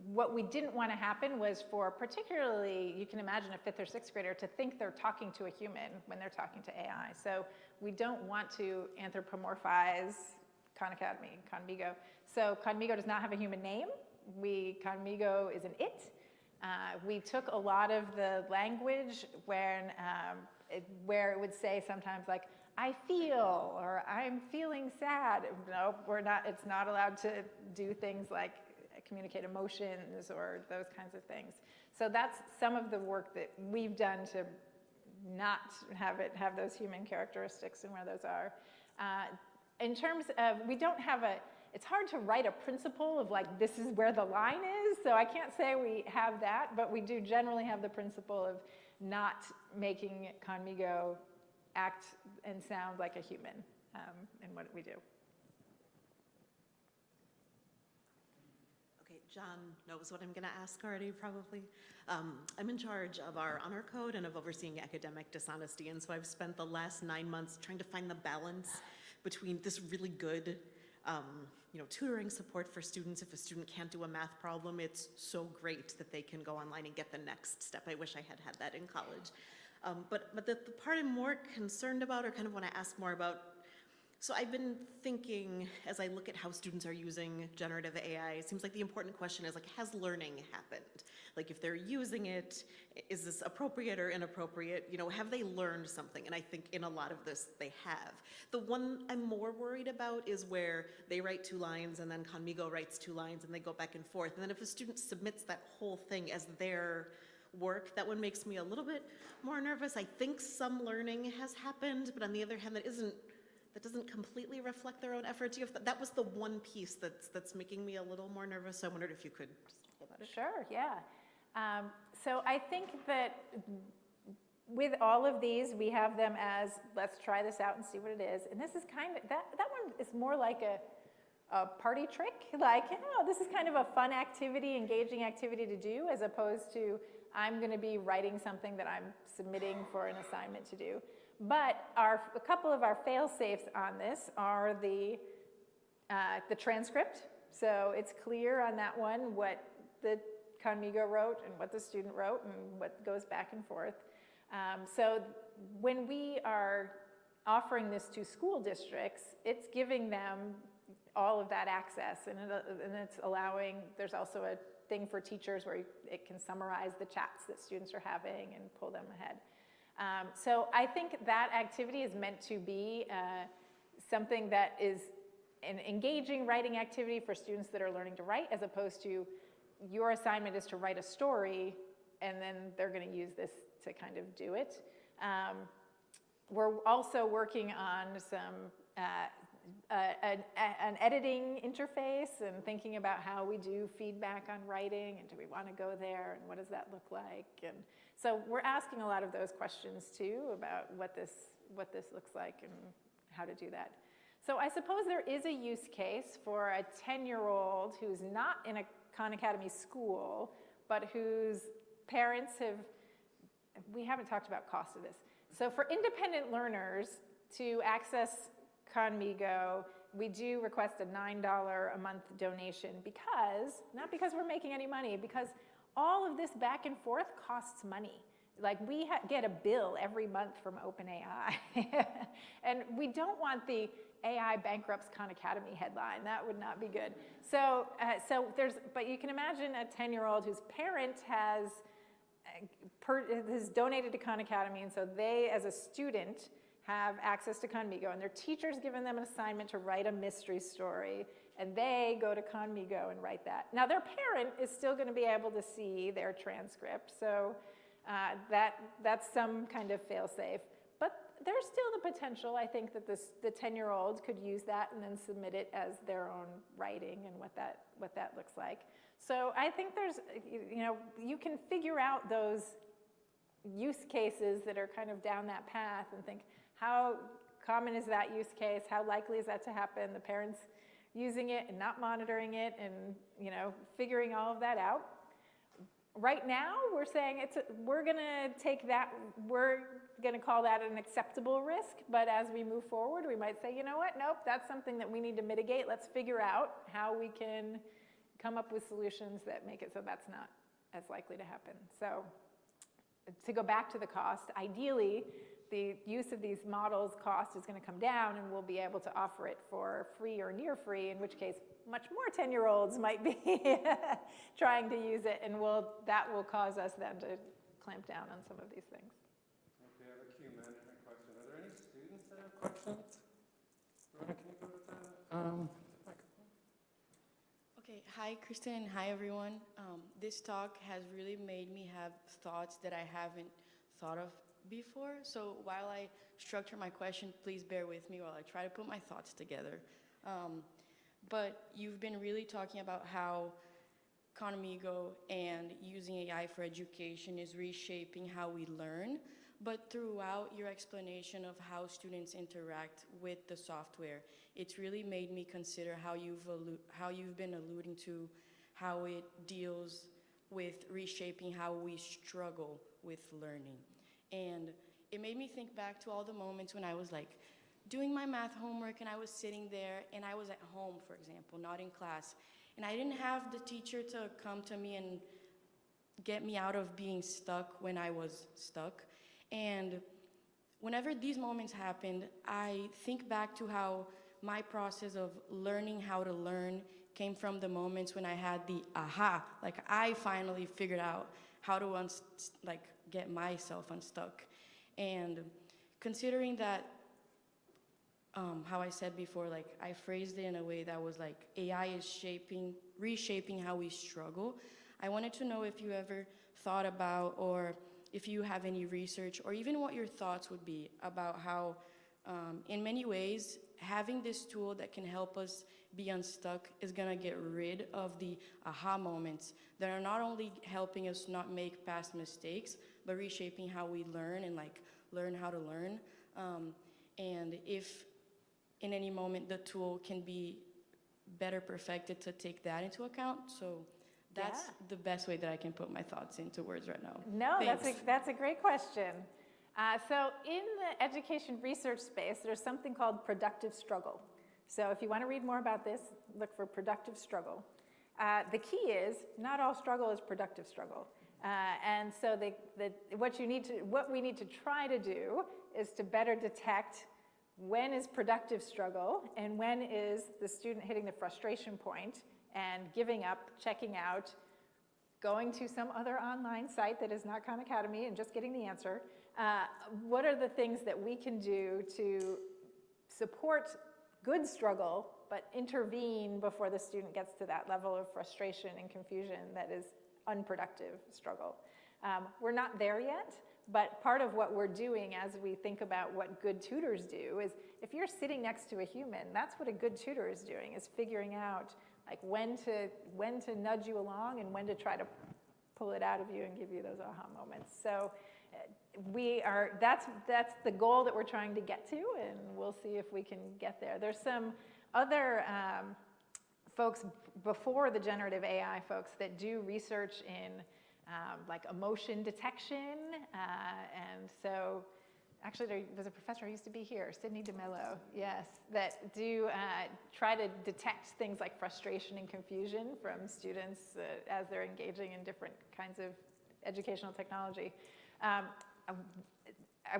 what we didn't want to happen was for particularly, you can imagine a 5th or 6th grader to think they're talking to a human when they're talking to AI. So we don't want to anthropomorphize Khan Academy, Conmigo. So Conmigo does not have a human name. Conmigo is an it. We took a lot of the language where it would say sometimes like, I feel, or I'm feeling sad. No, it's not allowed to do things like communicate emotions or those kinds of things. So that's some of the work that we've done to not have it have those human characteristics and where those are. In terms of, it's hard to write a principle of like, this is where the line is, so I can't say we have that, but we do generally have the principle of not making Conmigo act and sound like a human in what we do. Okay, John knows what I'm going to ask already, probably. I'm in charge of our honor code and of overseeing academic dishonesty, and so I've spent the last 9 months trying to find the balance between this really good tutoring support for students. If a student can't do a math problem, it's so great that they can go online and get the next step. I wish I had had that in college. But the part I'm more concerned about, or kind of want to ask more about, so I've been thinking as I look at how students are using generative AI, it seems like the important question is like, has learning happened? Like if they're using it, is this appropriate or inappropriate? Have they learned something? And I think in a lot of this, they have. The one I'm more worried about is where they write 2 lines and then Conmigo writes 2 lines and they go back and forth. And then if a student submits that whole thing as their work, that one makes me a little bit more nervous. I think some learning has happened, but on the other hand, that doesn't completely reflect their own efforts. That was the one piece that's making me a little more nervous. So I wondered if you could just talk about it. Sure, yeah. So I think that with all of these, we have them as, let's try this out and see what it is. And this is kind of, that one is more like a party trick. Like, this is kind of a fun activity, engaging activity to do, as opposed to, I'm going to be writing something that I'm submitting for an assignment to do. But a couple of our fail-safes on this are the transcript. So it's clear on that one what the Conmigo wrote and what the student wrote and what goes back and forth. So when we are offering this to school districts, it's giving them all of that access, and it's allowing, there's also a thing for teachers where it can summarize the chats that students are having and pull them ahead. So I think that activity is meant to be something that is an engaging writing activity for students that are learning to write, as opposed to your assignment is to write a story and then they're going to use this to kind of do it. We're also working on some an editing interface and thinking about how we do feedback on writing, and do we want to go there, and what does that look like? And so we're asking a lot of those questions too about what this looks like and how to do that. So I suppose there is a use case for a 10-year-old who's not in a Khan Academy school, but whose parents we haven't talked about cost of this. So for independent learners to access Conmigo, we do request a $9 a month donation not because we're making any money, because all of this back and forth costs money. Like we get a bill every month from OpenAI. And we don't want the AI bankrupts Khan Academy headline. That would not be good. So but you can imagine a 10-year-old whose parent has donated to Khan Academy, and so they, as a student, have access to Conmigo, and their teacher's given them an assignment to write a mystery story, and they go to Conmigo and write that. Now, their parent is still going to be able to see their transcript, so that's some kind of fail-safe. But there's still the potential, I think, that the 10-year-old could use that and then submit it as their own writing and what that looks like. So I think there's, you can figure out those use cases that are kind of down that path and think, how common is that use case? How likely is that to happen? The parents using it and not monitoring it and, figuring all of that out. Right now, we're saying we're going to call that an acceptable risk, but as we move forward, we might say, you know what, nope, that's something that we need to mitigate. Let's figure out how we can come up with solutions that make it so that's not as likely to happen. So to go back to the cost, ideally, the use of these models cost is going to come down, and we'll be able to offer it for free or near free, in which case much more 10-year-olds might be trying to use it, and that will cause us then to clamp down on some of these things. Okay, I have a queue management question. Are there any students that have questions? Rona, can you go to the microphone? Okay, hi Kristen, hi everyone. This talk has really made me have thoughts that I haven't thought of before. So while I structure my question, please bear with me while I try to put my thoughts together. But you've been really talking about how Economigo and using AI for education is reshaping how we learn. But throughout your explanation of how students interact with the software, it's really made me consider how you've been alluding to how it deals with reshaping how we struggle with learning. And it made me think back to all the moments when I was like doing my math homework and I was sitting there and I was at home, for example, not in class. And I didn't have the teacher to come to me and get me out of being stuck when I was stuck. And whenever these moments happened, I think back to how my process of learning how to learn came from the moments when I had the aha, like I finally figured out how to get myself unstuck. And considering that, how I said before, like I phrased it in a way that was like AI is reshaping how we struggle. I wanted to know if you ever thought about, or if you have any research, or even what your thoughts would be about how, in many ways, having this tool that can help us be unstuck is gonna get rid of the aha moments that are not only helping us not make past mistakes, but reshaping how we learn and like learn how to learn. And if in any moment the tool can be better perfected to take that into account. So that's the best way that I can put my thoughts into words right now. No, Thanks. that's a great question. So in the education research space, there's something called productive struggle. So if you want to read more about this, look for productive struggle. The key is not all struggle is productive struggle. And so what we need to try to do is to better detect when is productive struggle and when is the student hitting the frustration point and giving up, checking out, going to some other online site that is not Khan Academy and just getting the answer. What are the things that we can do to support good struggle, but intervene before the student gets to that level of frustration and confusion that is unproductive struggle? We're not there yet, but part of what we're doing as we think about what good tutors do is if you're sitting next to a human, that's what a good tutor is doing, is figuring out like when to nudge you along and when to try to pull it out of you and give you those aha moments. So that's the goal that we're trying to get to, and we'll see if we can get there. There's some other folks before the generative AI folks that do research in like emotion detection, and so actually there was a professor who used to be here, Sydney DeMello, yes, that do try to detect things like frustration and confusion from students as they're engaging in different kinds of educational technology.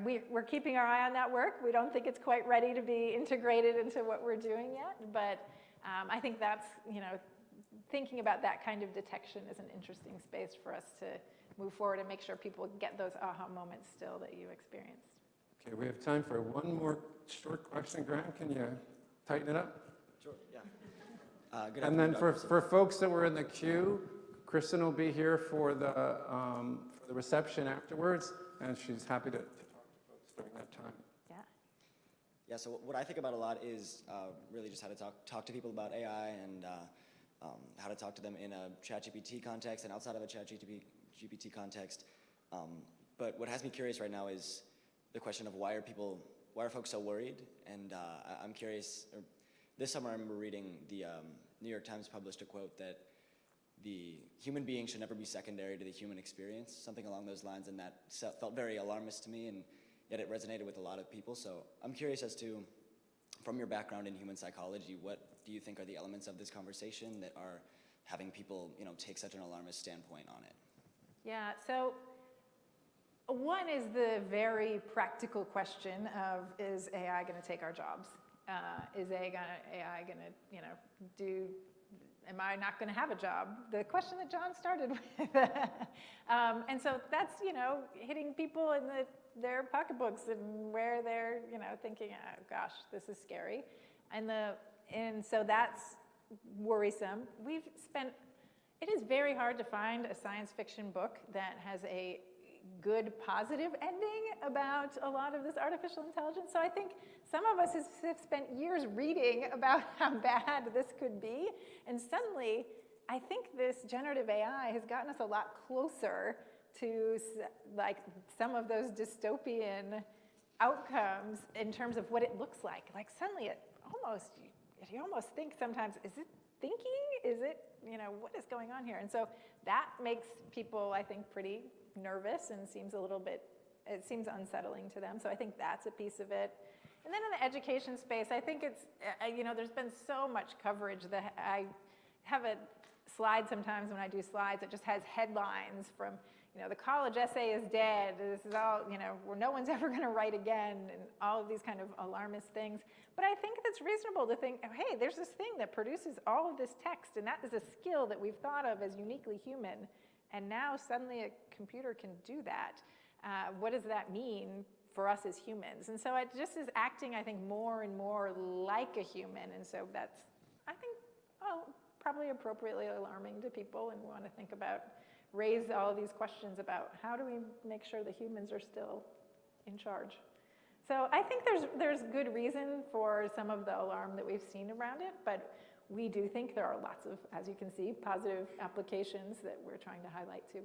We're keeping our eye on that work. We don't think it's quite ready to be integrated into what we're doing yet, but I think that's, thinking about that kind of detection is an interesting space for us to move forward and make sure people get those aha moments still that you experienced. Okay, we have time for one more short question. Graham, can you tighten it up? Sure, yeah. Good And then afternoon, for folks that were in the queue, Kristen will be here for the reception afterwards, and she's happy to talk to folks during that time. Yeah. Yeah, so what I think about a lot is really just how to talk to people about AI and how to talk to them in a ChatGPT context and outside of a ChatGPT context. But what has me curious right now is the question of why are folks so worried? And I'm curious, this summer I remember reading the New York Times published a quote that the human being should never be secondary to the human experience, something along those lines, and that felt very alarmist to me, and yet it resonated with a lot of people. So I'm curious as to, from your background in human psychology, what do you think are the elements of this conversation that are having people, take such an alarmist standpoint on it? Yeah, so one is the very practical question of, is AI going to take our jobs? Is AI going to, am I not going to have a job? The question that John started with. And so that's, hitting people in their pocketbooks and where they're, thinking, oh, gosh, this is scary. And so that's worrisome. It is very hard to find a science fiction book that has a good positive ending about a lot of this artificial intelligence. So I think some of us have spent years reading about how bad this could be, and suddenly I think this generative AI has gotten us a lot closer to like some of those dystopian outcomes in terms of what it looks like. Like suddenly you almost think sometimes, is it thinking? Is it, what is going on here? And so that makes people, I think, pretty nervous and it seems unsettling to them. So I think that's a piece of it. And then in the education space, I think it's, there's been so much coverage that I have a slide sometimes when I do slides that just has headlines from, the college essay is dead, this is all, where no one's ever going to write again, and all of these kind of alarmist things. But I think it's reasonable to think, oh, hey, there's this thing that produces all of this text, and that is a skill that we've thought of as uniquely human, and now suddenly a computer can do that. What does that mean for us as humans? And so it just is acting, I think, more and more like a human, and so that's, I think, probably appropriately alarming to people, and we want to think about, raise all of these questions about how do we make sure the humans are still in charge. So I think there's good reason for some of the alarm that we've seen around it, but we do think there are lots of, as you can see, positive applications that we're trying to highlight too.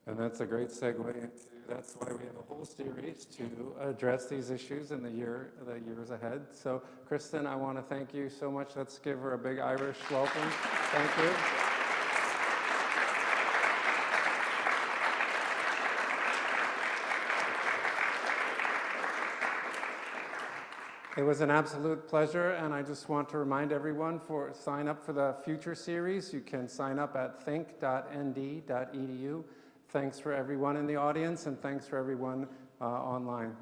And that's a great segue into, that's why we have a whole series to address these issues in the years ahead. So Kristen, I want to thank you so much. Let's give her a big Irish welcome. Thank you. It was an absolute pleasure, and I just want to remind everyone sign up for the future series. You can sign up at think.nd.edu. Thanks for everyone in the audience, and thanks for everyone online.